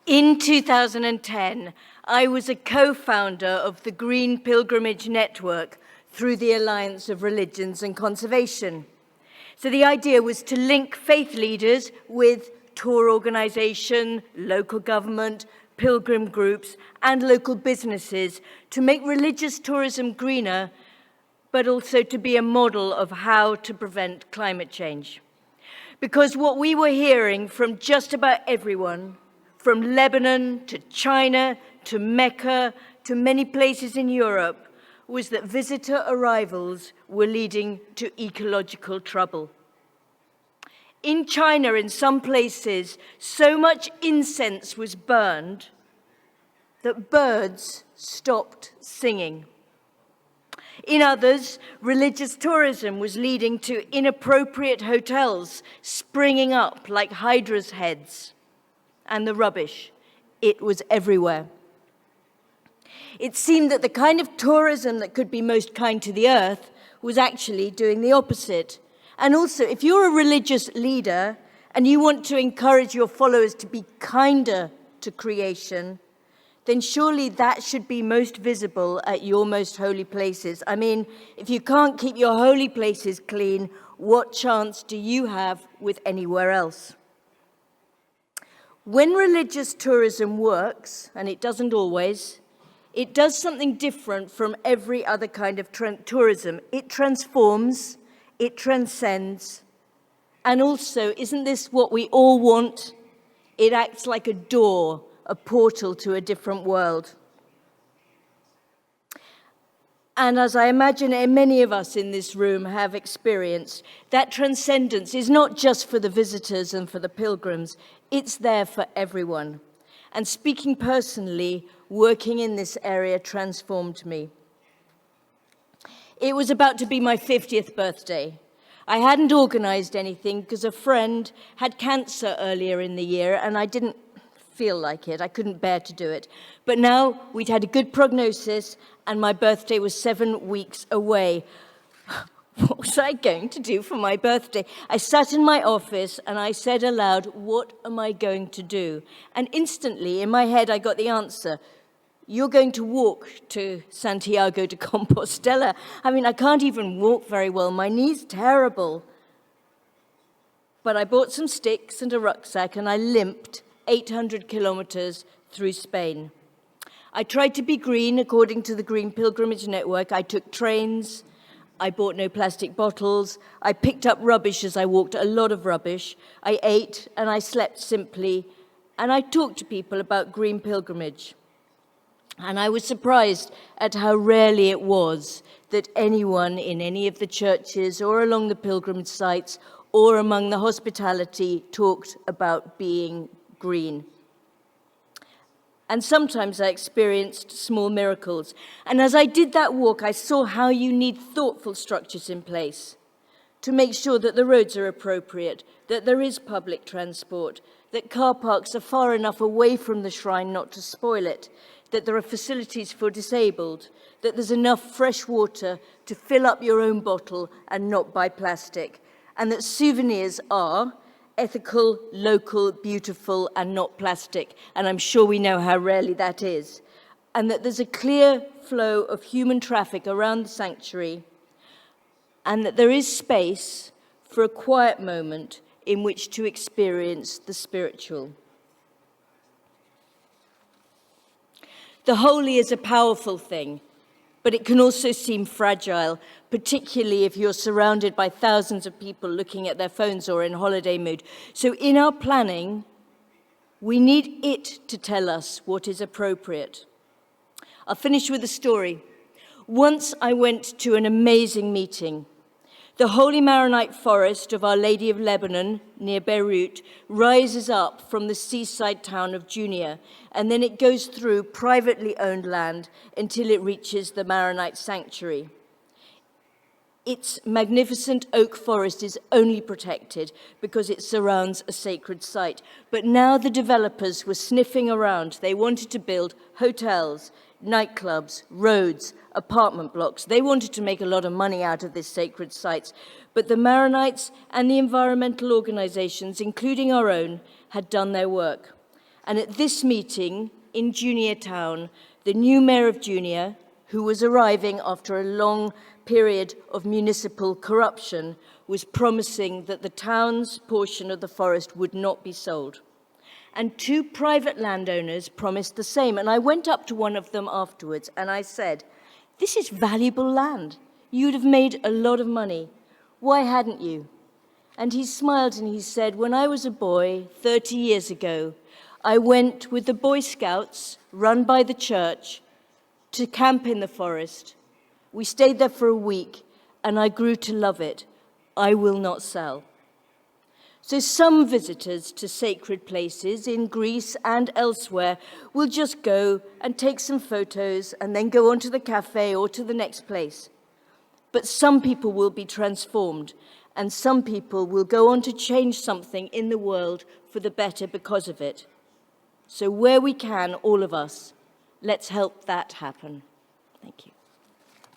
In 2010, I was a co-founder of the Green Pilgrimage Network through the Alliance of Religions and Conservation. So the idea was to link faith leaders with tour organization, local government, pilgrim groups, and local businesses to make religious tourism greener, but also to be a model of how to prevent climate change. Because what we were hearing from just about everyone, from Lebanon to China to Mecca to many places in Europe, was that visitor arrivals were leading to ecological trouble. In China, in some places, so much incense was burned that birds stopped singing. In others, religious tourism was leading to inappropriate hotels springing up like hydra's heads. And the rubbish, it was everywhere. It seemed that the kind of tourism that could be most kind to the earth was actually doing the opposite. And also, if you're a religious leader and you want to encourage your followers to be kinder to creation, then surely that should be most visible at your most holy places. I mean, if you can't keep your holy places clean, what chance do you have with anywhere else? When religious tourism works, and it doesn't always, it does something different from every other kind of tourism. It transforms, it transcends, and also, isn't this what we all want? It acts like a door, a portal to a different world. And as I imagine many of us in this room have experienced, that transcendence is not just for the visitors and for the pilgrims, it's there for everyone. And speaking personally, working in this area transformed me. It was about to be my 50th birthday. I hadn't organized anything because a friend had cancer earlier in the year and I didn't feel like it. I couldn't bear to do it. But now we'd had a good prognosis and my birthday was 7 weeks away. What was I going to do for my birthday? I sat in my office and I said aloud, what am I going to do? And instantly in my head I got the answer. You're going to walk to Santiago de Compostela. I mean, I can't even walk very well. My knee's terrible. But I bought some sticks and a rucksack and I limped 800 kilometers through Spain. I tried to be green according to the Green Pilgrimage Network. I took trains. I bought no plastic bottles. I picked up rubbish as I walked, a lot of rubbish. I ate and I slept simply. And I talked to people about green pilgrimage. And I was surprised at how rarely it was that anyone in any of the churches or along the pilgrimage sites or among the hospitality talked about being green. And sometimes I experienced small miracles. And as I did that walk, I saw how you need thoughtful structures in place to make sure that the roads are appropriate, that there is public transport, that car parks are far enough away from the shrine not to spoil it, that there are facilities for disabled, that there's enough fresh water to fill up your own bottle and not buy plastic, and that souvenirs are ethical, local, beautiful, and not plastic. And I'm sure we know how rarely that is. And that there's a clear flow of human traffic around the sanctuary, and that there is space for a quiet moment in which to experience the spiritual. The holy is a powerful thing, but it can also seem fragile, particularly if you're surrounded by thousands of people looking at their phones or in holiday mood. So in our planning, we need it to tell us what is appropriate. I'll finish with a story. Once I went to an amazing meeting. The Holy Maronite Forest of Our Lady of Lebanon, near Beirut, rises up from the seaside town of Junia, and then it goes through privately owned land until it reaches the Maronite sanctuary. Its magnificent oak forest is only protected because it surrounds a sacred site. But now the developers were sniffing around. They wanted to build hotels, nightclubs, roads, apartment blocks. They wanted to make a lot of money out of this sacred sites. But the Maronites and the environmental organizations, including our own, had done their work. And at this meeting in Junior Town, the new mayor of Junior, who was arriving after a long period of municipal corruption, was promising that the town's portion of the forest would not be sold. And 2 private landowners promised the same. And I went up to one of them afterwards and I said, "This is valuable land. You'd have made a lot of money. Why hadn't you?" And he smiled and he said, "When I was a boy, 30 years ago, I went with the Boy Scouts, run by the church, to camp in the forest. We stayed there for a week, and I grew to love it. I will not sell." So some visitors to sacred places in Greece and elsewhere will just go and take some photos and then go on to the cafe or to the next place. But some people will be transformed, and some people will go on to change something in the world for the better because of it. So where we can, all of us, let's help that happen. Thank you.